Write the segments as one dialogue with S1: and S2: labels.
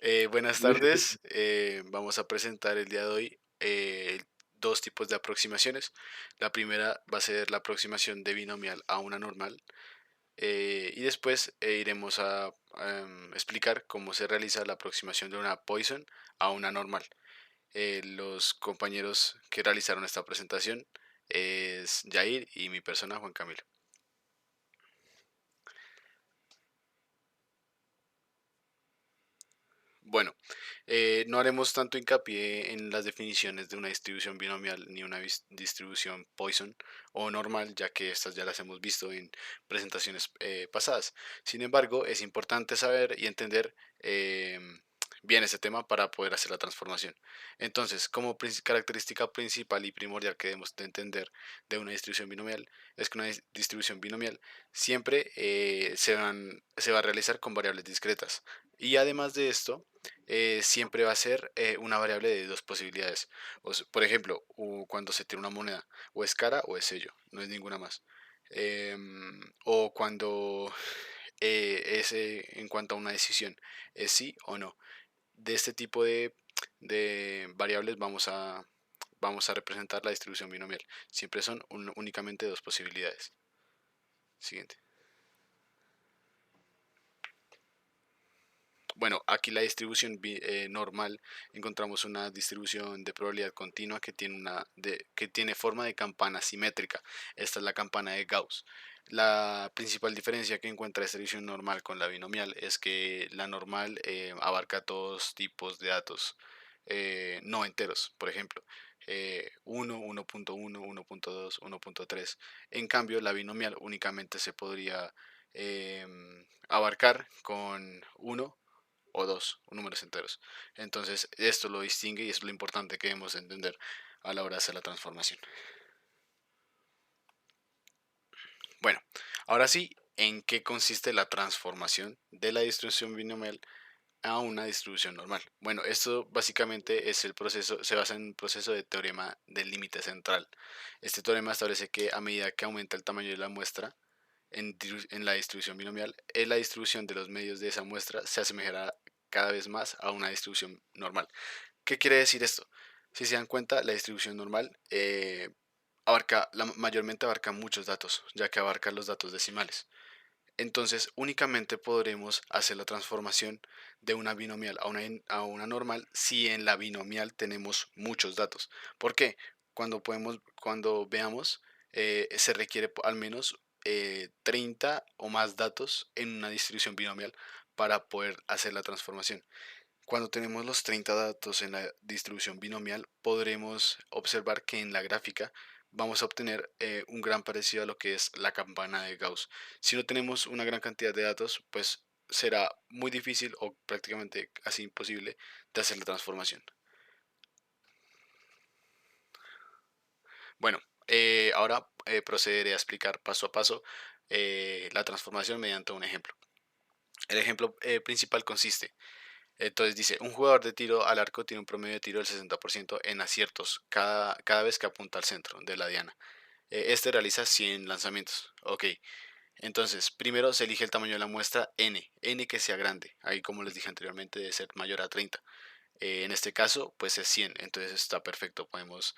S1: Buenas tardes. Vamos a presentar el día de hoy dos tipos de aproximaciones. La primera va a ser la aproximación de binomial a una normal y después iremos a explicar cómo se realiza la aproximación de una Poisson a una normal. Los compañeros que realizaron esta presentación es Jair y mi persona Juan Camilo. Bueno, no haremos tanto hincapié en las definiciones de una distribución binomial ni una distribución Poisson o normal, ya que estas ya las hemos visto en presentaciones pasadas. Sin embargo, es importante saber y entender bien este tema para poder hacer la transformación. Entonces, como característica principal y primordial que debemos de entender de una distribución binomial es que una distribución binomial siempre se va a realizar con variables discretas. Y además de esto, siempre va a ser una variable de dos posibilidades. Por ejemplo, cuando se tiene una moneda, o es cara o es sello, no es ninguna más. O cuando en cuanto a una decisión, es sí o no. De este tipo de variables vamos a representar la distribución binomial. Siempre son únicamente dos posibilidades. Siguiente. Bueno, aquí la distribución normal encontramos una distribución de probabilidad continua que tiene forma de campana simétrica. Esta es la campana de Gauss. La principal diferencia que encuentra esta distribución normal con la binomial es que la normal abarca todos tipos de datos no enteros, por ejemplo, 1, 1.1, 1.2, 1.3. En cambio, la binomial únicamente se podría abarcar con uno o dos números enteros. Entonces, esto lo distingue y es lo importante que debemos entender a la hora de hacer la transformación. Bueno, ahora sí, ¿en qué consiste la transformación de la distribución binomial a una distribución normal? Bueno, esto básicamente es el proceso, se basa en un proceso de teorema del límite central. Este teorema establece que a medida que aumenta el tamaño de la muestra, en la distribución binomial, la distribución de los medios de esa muestra se asemejará cada vez más a una distribución normal. ¿Qué quiere decir esto? Si se dan cuenta, la distribución normal mayormente abarca muchos datos, ya que abarca los datos decimales. Entonces, únicamente podremos hacer la transformación de una binomial a una normal si en la binomial tenemos muchos datos. ¿Por qué? Cuando veamos, se requiere al menos 30 o más datos en una distribución binomial para poder hacer la transformación. Cuando tenemos los 30 datos en la distribución binomial, podremos observar que en la gráfica vamos a obtener un gran parecido a lo que es la campana de Gauss. Si no tenemos una gran cantidad de datos, pues será muy difícil o prácticamente casi imposible de hacer la transformación. Bueno, ahora procederé a explicar paso a paso la transformación mediante un ejemplo. El ejemplo principal consiste. Entonces dice, un jugador de tiro al arco tiene un promedio de tiro del 60% en aciertos cada vez que apunta al centro de la diana. Este realiza 100 lanzamientos. Ok, entonces primero se elige el tamaño de la muestra n que sea grande. Ahí como les dije anteriormente debe ser mayor a 30. En este caso pues es 100, entonces está perfecto, podemos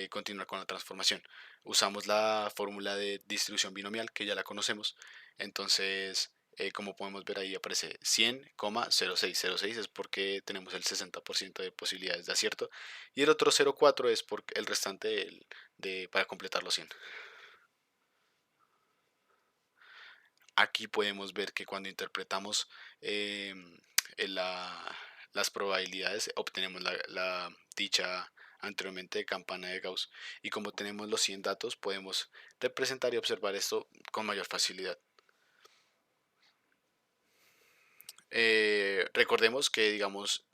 S1: continuar con la transformación. Usamos la fórmula de distribución binomial que ya la conocemos, entonces como podemos ver ahí aparece 100,06. 06 es porque tenemos el 60% de posibilidades de acierto y el otro 0,4 es porque el restante para completar los 100. Aquí podemos ver que cuando interpretamos eh, la, las probabilidades obtenemos la dicha anteriormente de campana de Gauss y como tenemos los 100 datos podemos representar y observar esto con mayor facilidad. Recordemos que digamos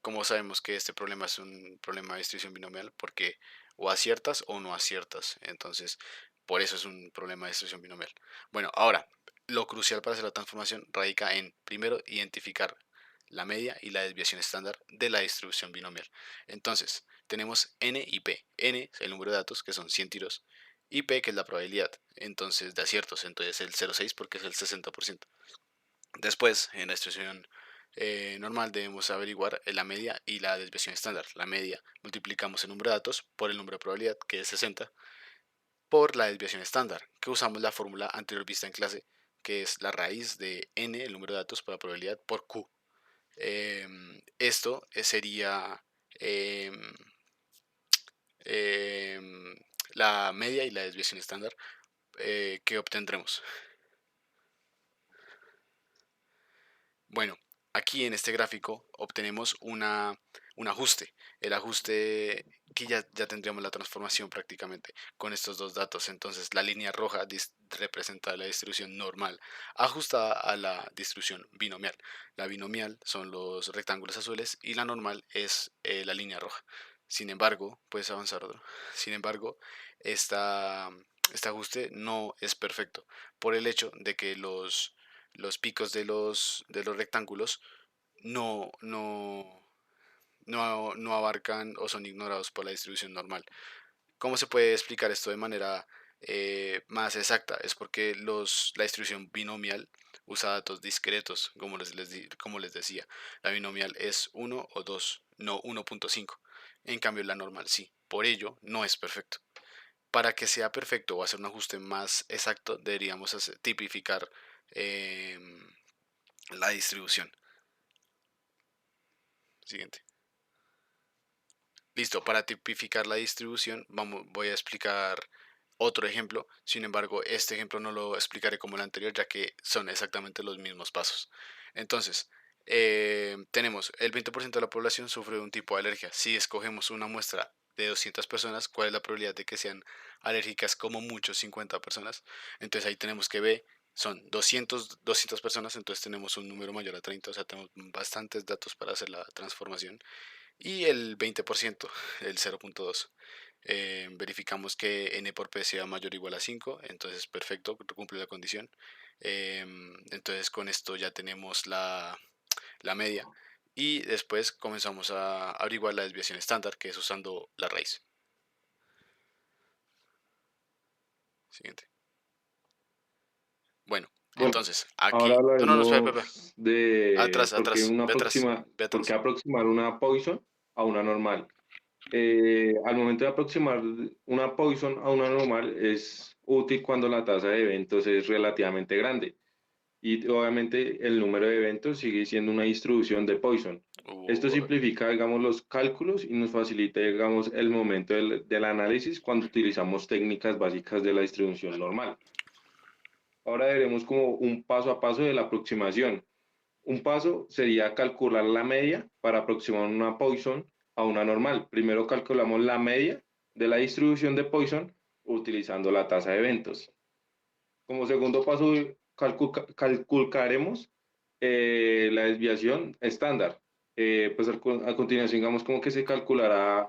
S1: como sabemos que este problema es un problema de distribución binomial porque o aciertas o no aciertas. Entonces, por eso es un problema de distribución binomial. Bueno, ahora, lo crucial para hacer la transformación radica en, primero, identificar la media y la desviación estándar de la distribución binomial. Entonces, tenemos n y p. N es el número de datos, que son 100 tiros, y p, que es la probabilidad, entonces, de aciertos. Entonces, el 0,6 porque es el 60%. Después, en la distribución normal debemos averiguar la media y la desviación estándar. La media multiplicamos el número de datos por el número de probabilidad, que es 60, por la desviación estándar, que usamos la fórmula anterior vista en clase, que es la raíz de n, el número de datos por la probabilidad, por q. Esto sería eh, eh, la media y la desviación estándar que obtendremos. Bueno, aquí en este gráfico obtenemos un ajuste. El ajuste que ya tendríamos la transformación prácticamente con estos dos datos. Entonces la línea roja representa la distribución normal ajustada a la distribución binomial. La binomial son los rectángulos azules y la normal es la línea roja. Sin embargo, puedes avanzar otro. Sin embargo, este ajuste no es perfecto por el hecho de que los picos de los rectángulos no, no, no abarcan o son ignorados por la distribución normal. ¿Cómo se puede explicar esto de manera más exacta? Es porque la distribución binomial usa datos discretos, como les decía. La binomial es 1 o 2, no 1.5. En cambio, la normal sí. Por ello, no es perfecto. Para que sea perfecto o hacer un ajuste más exacto, deberíamos tipificar eh, la distribución. Siguiente. Listo, para tipificar la distribución voy a explicar otro ejemplo. Sin embargo, este ejemplo no lo explicaré como el anterior, ya que son exactamente los mismos pasos. Entonces, tenemos el 20% de la población sufre de un tipo de alergia. Si escogemos una muestra de 200 personas, ¿cuál es la probabilidad de que sean alérgicas como mucho 50 personas? Entonces ahí tenemos que B son 200 personas, entonces tenemos un número mayor a 30, o sea, tenemos bastantes datos para hacer la transformación. Y el 20%, el 0.2. Verificamos que n por p sea mayor o igual a 5, entonces perfecto, cumple la condición. Entonces con esto ya tenemos la media y después comenzamos a averiguar la desviación estándar, que es usando la raíz. Siguiente. Bueno,
S2: Bueno,
S1: entonces
S2: ahora
S1: aquí... No, no, no, espera, espera, espera.
S2: hablaremos de
S1: Atrás, atrás, ve atrás, ve
S2: por qué
S1: atrás.
S2: aproximar una Poisson a una normal. Al momento de aproximar una Poisson a una normal es útil cuando la tasa de eventos es relativamente grande y obviamente el número de eventos sigue siendo una distribución de Poisson. Esto
S1: Uh,
S2: simplifica, digamos, los cálculos y nos facilita, digamos, el momento del análisis cuando utilizamos técnicas básicas de la distribución normal. Ahora veremos como un paso a paso de la aproximación. Un paso sería calcular la media para aproximar una Poisson a una normal. Primero calculamos la media de la distribución de Poisson utilizando la tasa de eventos. Como segundo paso, calcularemos la desviación estándar. Pues a continuación, digamos, como que se calculará,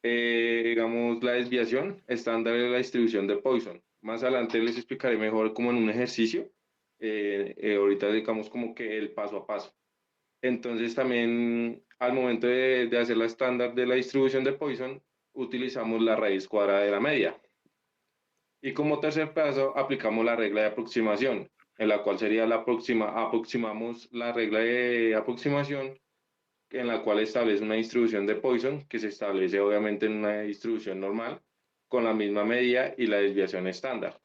S2: digamos, la desviación estándar de la distribución de Poisson. Más adelante les explicaré mejor como en un ejercicio. Ahorita digamos como que el paso a paso. Entonces también al momento de hacer la estándar de la distribución de Poisson, utilizamos la raíz cuadrada de la media. Y como tercer paso, aplicamos la regla de aproximación, en la cual sería aproximamos la regla de aproximación, en la cual establece una distribución de Poisson, que se establece obviamente en una distribución normal, con la misma medida y la desviación estándar.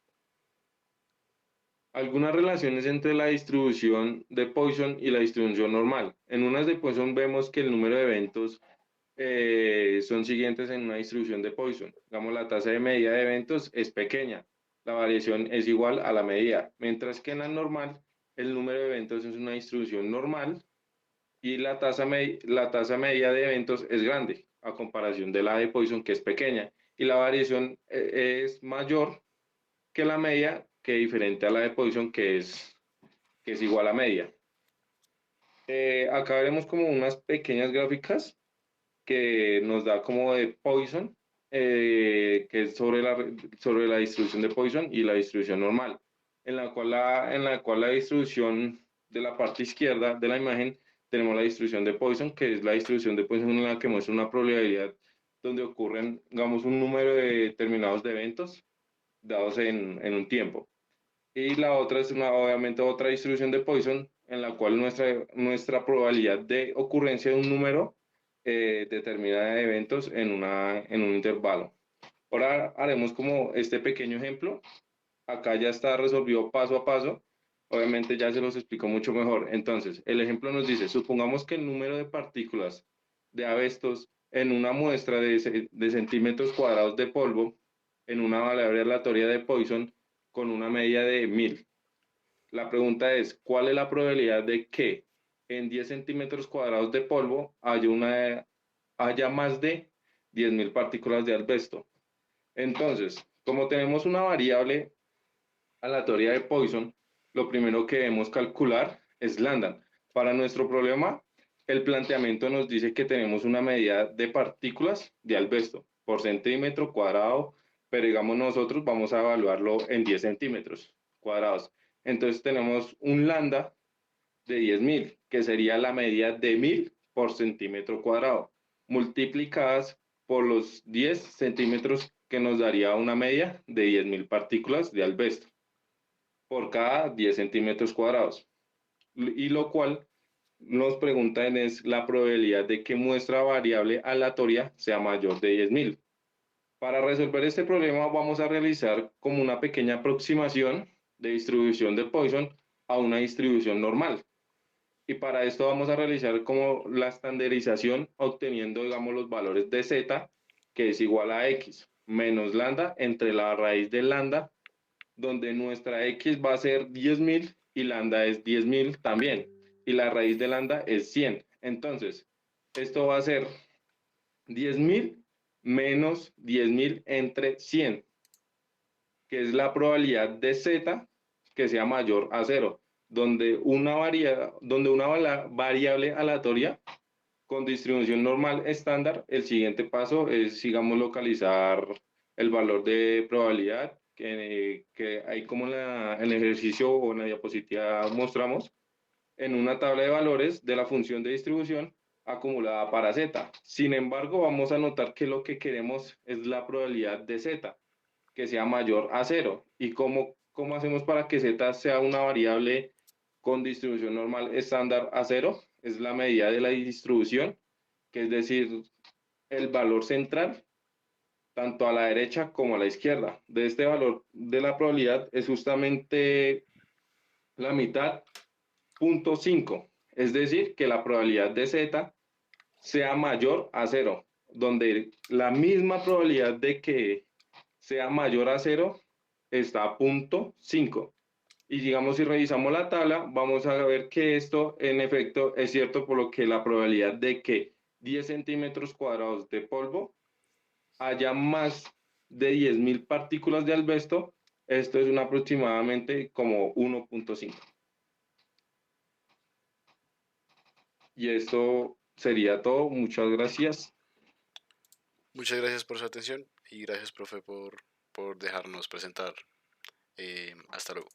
S2: Algunas relaciones entre la distribución de Poisson y la distribución normal. En unas de Poisson vemos que el número de eventos son siguientes en una distribución de Poisson. Digamos, la tasa de medida de eventos es pequeña, la variación es igual a la medida, mientras que en la normal el número de eventos es una distribución normal y la tasa media de eventos es grande a comparación de la de Poisson que es pequeña y la variación es mayor que la media que diferente a la de Poisson que es igual a media. Acá veremos como unas pequeñas gráficas que nos da como de Poisson, que es sobre la distribución de Poisson y la distribución normal, en la cual la distribución de la parte izquierda de la imagen tenemos la distribución de Poisson, que es la distribución de Poisson en la que muestra una probabilidad donde ocurren, digamos, un número determinados de eventos dados en un tiempo. Y la otra es obviamente otra distribución de Poisson en la cual nuestra probabilidad de ocurrencia de un número determina eventos en un intervalo. Ahora haremos como este pequeño ejemplo. Acá ya está resolvido paso a paso. Obviamente ya se los explico mucho mejor. Entonces, el ejemplo nos dice, supongamos que el número de partículas de asbestos en una muestra de centímetros cuadrados de polvo en una variable aleatoria de Poisson con una media de 1000. La pregunta es, ¿cuál es la probabilidad de que en 10 centímetros cuadrados de polvo haya más de 10.000 partículas de asbesto? Entonces, como tenemos una variable aleatoria de Poisson, lo primero que debemos calcular es lambda. Para nuestro problema, el planteamiento nos dice que tenemos una medida de partículas de asbesto por centímetro cuadrado, pero digamos nosotros vamos a evaluarlo en 10 centímetros cuadrados. Entonces tenemos un lambda de 10.000, que sería la medida de 1000 por centímetro cuadrado, multiplicadas por los 10 centímetros, que nos daría una media de 10.000 partículas de asbesto por cada 10 centímetros cuadrados. Y lo cual nos preguntan es la probabilidad de que muestra variable aleatoria sea mayor de 10.000. Para resolver este problema vamos a realizar como una pequeña aproximación de distribución de Poisson a una distribución normal. Y para esto vamos a realizar como la estandarización obteniendo, digamos, los valores de z, que es igual a x, menos lambda entre la raíz de lambda, donde nuestra x va a ser 10.000 y lambda es 10.000 también, y la raíz de lambda es 100. Entonces, esto va a ser 10.000 menos 10.000 entre 100, que es la probabilidad de z que sea mayor a cero, donde una variable aleatoria con distribución normal estándar, el siguiente paso es, digamos, localizar el valor de probabilidad que hay como en el ejercicio o en la diapositiva mostramos, en una tabla de valores de la función de distribución acumulada para z. Sin embargo, vamos a notar que lo que queremos es la probabilidad de z, que sea mayor a cero. ¿Y cómo hacemos para que z sea una variable con distribución normal estándar a cero? Es la medida de la distribución, que es decir, el valor central, tanto a la derecha como a la izquierda. De este valor de la probabilidad es justamente la mitad, 0.5. Es decir, que la probabilidad de z sea mayor a cero, donde la misma probabilidad de que sea mayor a cero está a 0.5. Y digamos, si revisamos la tabla, vamos a ver que esto en efecto es cierto, por lo que la probabilidad de que 10 centímetros cuadrados de polvo haya más de 10.000 partículas de asbesto, esto es un aproximadamente como 1.5. Y esto sería todo. Muchas gracias.
S1: Muchas gracias por su atención y gracias, profe, por dejarnos presentar. Hasta luego.